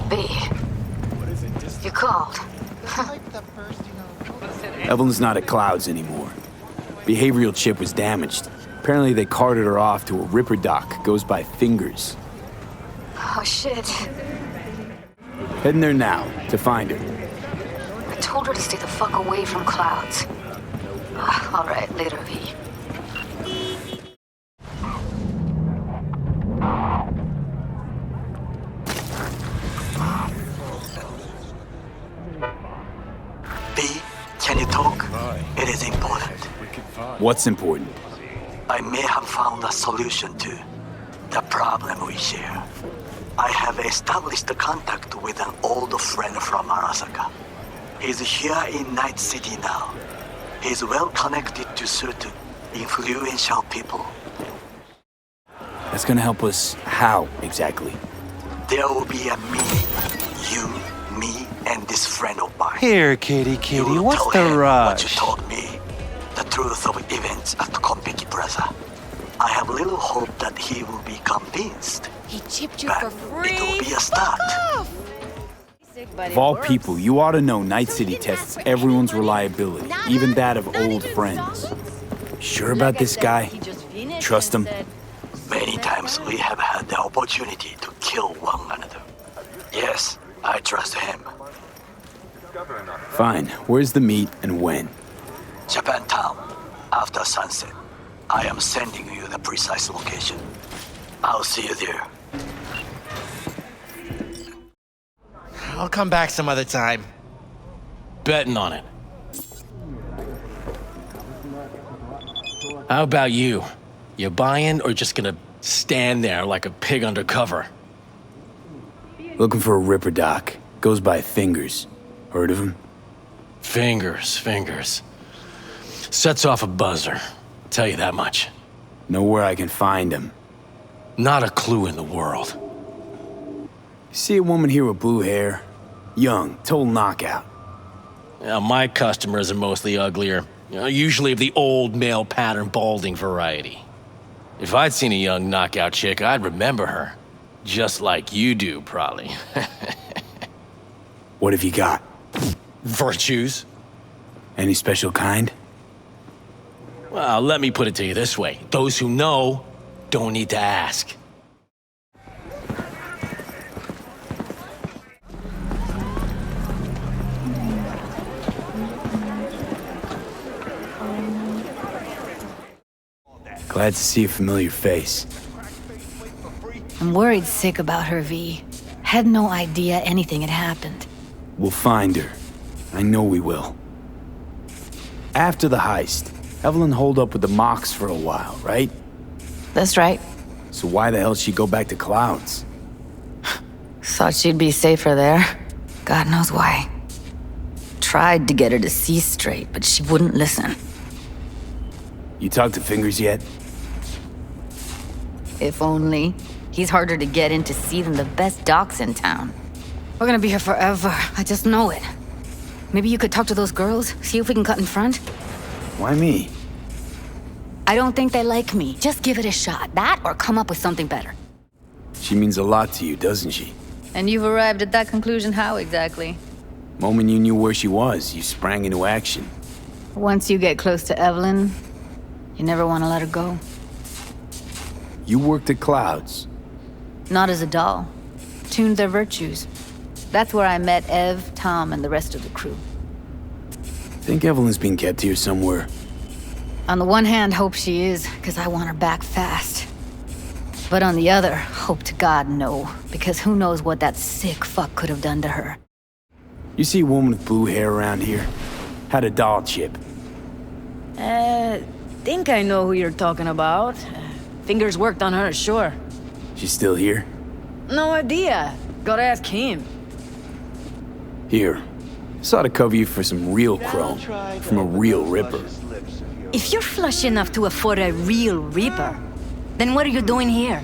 B, you called. Evelyn's not at Clouds anymore. Behavioral chip was damaged. Apparently they carted her off to a Ripper dock. Goes by Fingers. Oh, shit. Heading there now, to find her. I told her to stay the fuck away from Clouds. All right, later, V. B, can you talk? It is important. What's important? I may have found a solution to the problem we share. I have established a contact with an old friend from Arasaka. He's here in Night City now. He's well connected to certain influential people. That's gonna help us how, exactly? There will be a meeting. You, me, and this friend of mine. Here, kitty, You what's tell the him rush? what you told me. The truth of events at Konpeki Plaza. I have little hope that he will be convinced. He chipped you But for free. it will be a start. Of all people, you ought to know Night City tests everyone's reliability, even that of old friends. Sure about this guy? Trust him? Many times we have had the opportunity to kill one another. Yes, I trust him. Fine. Where's the meet and when? Japantown, after sunset. I am sending you the precise location. I'll see you there. I'll come back some other time. Betting on it. How about you? You buying or just gonna stand there like a pig undercover? Looking for a Ripper doc. Goes by Fingers. Heard of him? Fingers. Sets off a buzzer. Tell you that much. Know where I can find him. Not a clue in the world. See a woman here with blue hair? Young, total knockout. Now, my customers are mostly uglier. Usually of the old male pattern balding variety. If I'd seen a young knockout chick, I'd remember her. Just like you do, probably. What have you got? Virtues? Any special kind? Well, let me put it to you this way. Those who know don't need to ask. Glad to see a familiar face. I'm worried sick about her, V. Had no idea anything had happened. We'll find her. I know we will. After the heist, Evelyn holed up with the Mox for a while, right? That's right. So why the hell did she go back to Clouds? Thought she'd be safer there. God knows why. Tried to get her to see straight, but she wouldn't listen. You talked to Fingers yet? If only. He's harder to get in to see than the best docs in town. We're gonna be here forever. I just know it. Maybe you could talk to those girls, see if we can cut in front? Why me? I don't think they like me. Just give it a shot. That or come up with something better. She means a lot to you, doesn't she? And you've arrived at that conclusion how exactly? Moment you knew where she was, you sprang into action. Once you get close to Evelyn, you never want to let her go. You worked at Clouds. Not as a doll. Tuned their virtues. That's where I met Ev, Tom, and the rest of the crew. Think Evelyn's being kept here somewhere. On the one hand, hope she is, because I want her back fast. But on the other, hope to God no, because who knows what that sick fuck could have done to her. You see a woman with blue hair around here? Had a doll chip. Think I know who you're talking about. Fingers worked on her, sure. She's still here? No idea. Gotta ask him. Here. Saw to cover you for some real chrome. From a real Ripper. If you're flush enough to afford a real Reaper, then what are you doing here?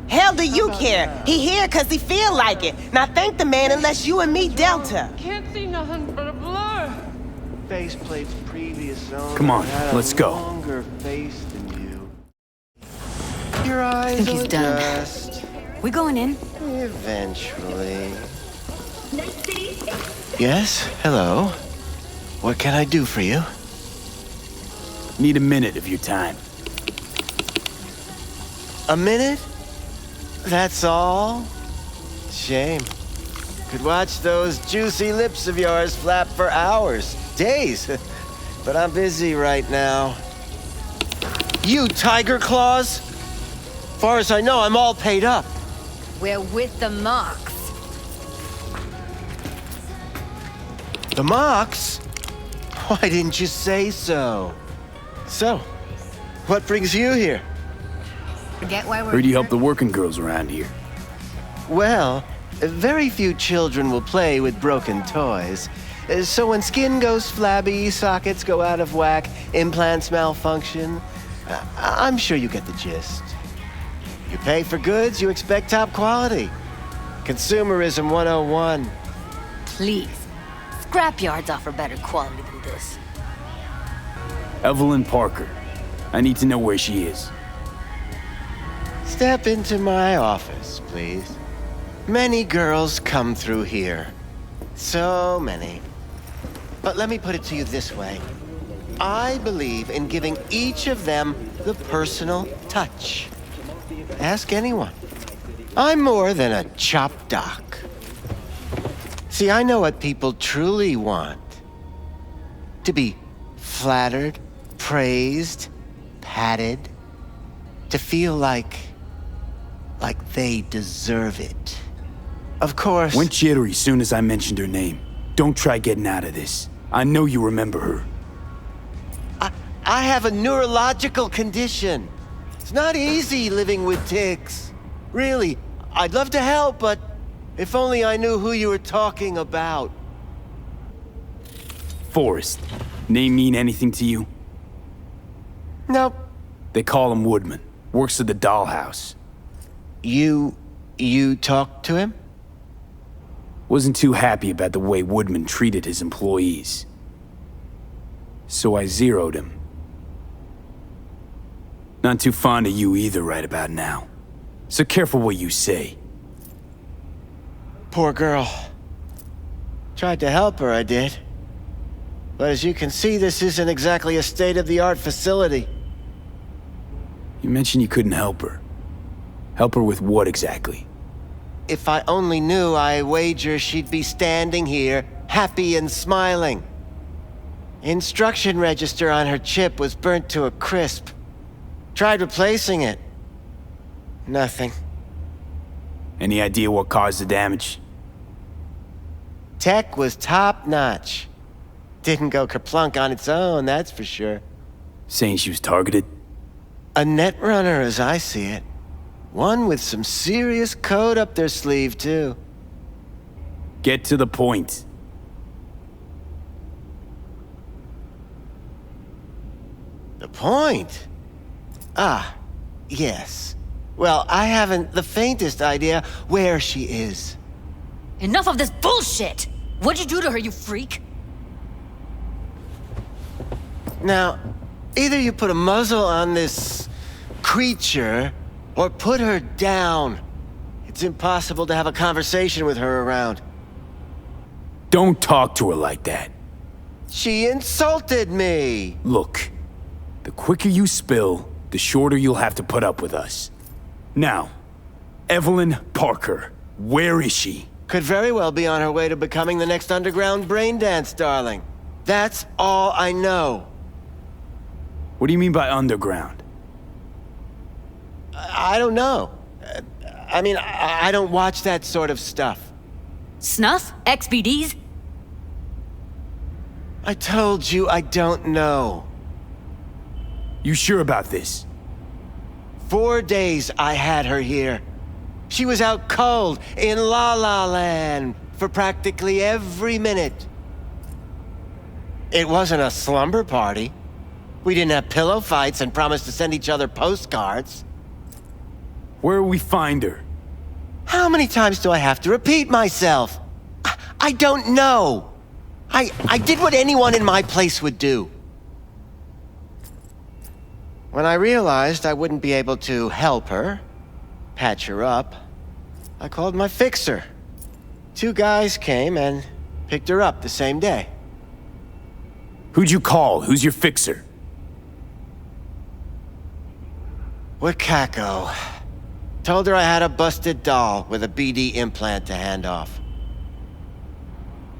Hell do you care? He here cause he feel like it. Now thank the man unless you and me Delta. Can't see nothing but a blur. Faceplate's previous owner Come on, had a let's go. longer face than you. Your eyes Think he's will done. adjust We going in? eventually. Yes, hello. What can I do for you? Need a minute of your time. A minute? That's all? Shame. Could watch those juicy lips of yours flap for hours, days. But I'm busy right now. You tiger claws? Far as I know, I'm all paid up. We're with the Mox. The Mox? Why didn't you say so? So, what brings you here? Forget why we're Heard you here? help the working girls around here. Well, very few children will play with broken toys. So when skin goes flabby, sockets go out of whack, implants malfunction, I'm sure you get the gist. You pay for goods, you expect top quality. Consumerism 101. Please. Scrapyards offer better quality than this. Evelyn Parker. I need to know where she is. Step into my office, please. Many girls come through here. So many. But let me put it to you this way. I believe in giving each of them the personal touch. Ask anyone. I'm more than a chop doc. See, I know what people truly want. To be flattered, praised, patted. To feel like they deserve it. Of course... Went jittery soon as I mentioned her name. Don't try getting out of this. I know you remember her. I have a neurological condition. It's not easy living with tics. Really, I'd love to help, but if only I knew who you were talking about. Forrest. Name mean anything to you? Nope. They call him Woodman. Works at the dollhouse. You talked to him? Wasn't too happy about the way Woodman treated his employees. So I zeroed him. Not too fond of you either right about now. So careful what you say. Poor girl. Tried to help her, I did. But as you can see, this isn't exactly a state-of-the-art facility. You mentioned you couldn't help her. Help her with what exactly? If I only knew, I wager she'd be standing here, happy and smiling. Instruction register on her chip was burnt to a crisp. Tried replacing it. Nothing. Any idea what caused the damage? Tech was top-notch. Didn't go kerplunk on its own, that's for sure. Saying she was targeted? A netrunner, as I see it. One with some serious code up their sleeve, too. Get to the point. The point? Ah, yes. Well, I haven't the faintest idea where she is. Enough of this bullshit! What'd you do to her, you freak? Now, either you put a muzzle on this creature, or put her down. It's impossible to have a conversation with her around. Don't talk to her like that. She insulted me! Look, the quicker you spill, the shorter you'll have to put up with us. Now, Evelyn Parker, where is she? Could very well be on her way to becoming the next underground braindance darling. That's all I know. What do you mean by underground? I don't know. I mean, I don't watch that sort of stuff. Snuff? XBDs? I told you I don't know. You sure about this? 4 days I had her here. She was out cold in La La Land for practically every minute. It wasn't a slumber party. We didn't have pillow fights and promised to send each other postcards. Where will we find her? How many times do I have to repeat myself? I don't know. I did what anyone in my place would do. When I realized I wouldn't be able to help her, patch her up, I called my fixer. 2 guys came and picked her up the same day. Who'd you call? Who's your fixer? Wakako. Told her I had a busted doll with a BD implant to hand off.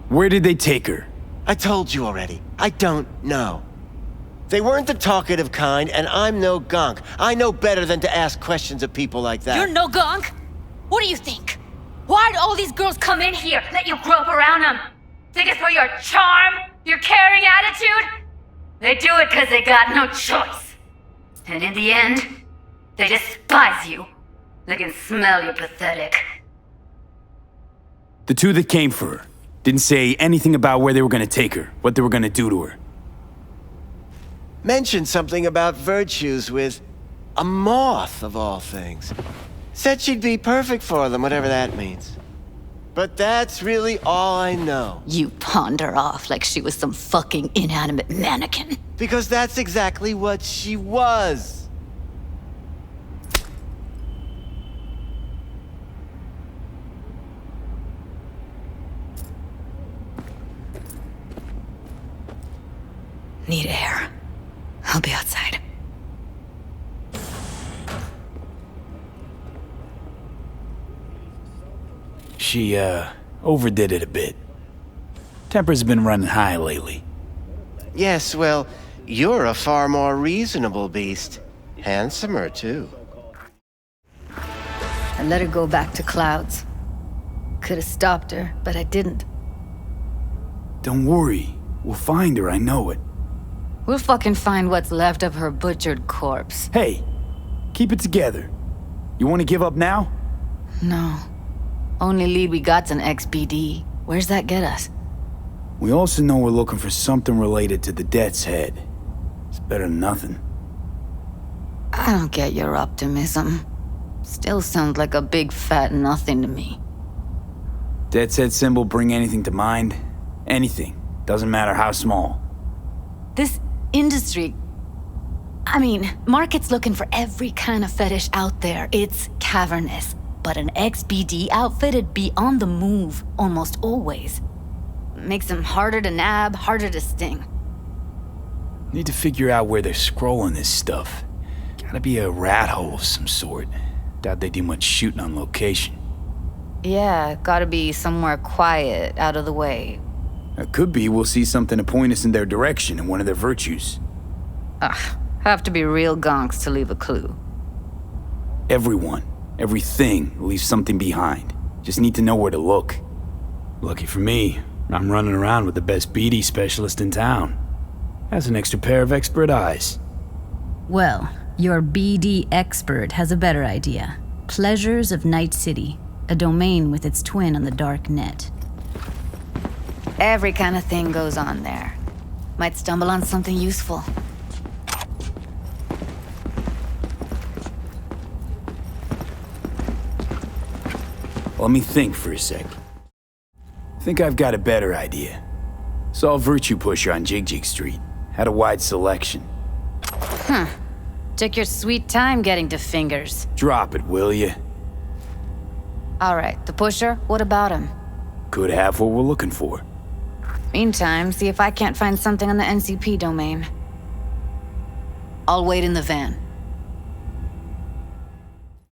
Where did they take her? I told you already. I don't know. They weren't the talkative kind, and I'm no gonk. I know better than to ask questions of people like that. You're no gunk? What do you think? Why'd all these girls come in here, let you grope around them? Think it's for your charm? Your caring attitude? They do it because they got no choice. And in the end, they despise you. They can smell you pathetic. The 2 that came for her didn't say anything about where they were gonna take her, what they were gonna do to her. Mentioned something about virtues with a moth, of all things. Said she'd be perfect for them, whatever that means. But that's really all I know. You pawned her off like she was some fucking inanimate mannequin. Because that's exactly what she was. Need air. I'll be outside. She, overdid it a bit. Temper's been running high lately. Yes, well, you're a far more reasonable beast. Handsomer, too. I let her go back to Clouds. Could have stopped her, but I didn't. Don't worry. We'll find her, I know it. We'll fucking find what's left of her butchered corpse. Hey, keep it together. You want to give up now? No. Only lead we got's an XBD. Where's that get us? We also know we're looking for something related to the Death's Head. It's better than nothing. I don't get your optimism. Still sounds like a big fat nothing to me. Death's Head symbol bring anything to mind? Anything. Doesn't matter how small. This industry... I mean, market's looking for every kind of fetish out there. It's cavernous. But an XBD outfit'd be on the move almost always. Makes them harder to nab, harder to sting. Need to figure out where they're scrolling this stuff. Gotta be a rat hole of some sort. Doubt they do much shooting on location. Yeah, gotta be somewhere quiet, out of the way. It could be we'll see something to point us in their direction in one of their virtues. Ugh, have to be real gonks to leave a clue. Everyone, everything leaves something behind. Just need to know where to look. Lucky for me, I'm running around with the best BD specialist in town. Has an extra pair of expert eyes. Well, your BD expert has a better idea. Pleasures of Night City, a domain with its twin on the dark net. Every kind of thing goes on there. Might stumble on something useful. Let me think for a sec. Think I've got a better idea. Saw a Virtue Pusher on Jig Street. Had a wide selection. Huh. Took your sweet time getting to fingers. Drop it, will ya? All right, the pusher, what about him? Could have what we're looking for. Meantime, see if I can't find something on the NCP domain. I'll wait in the van.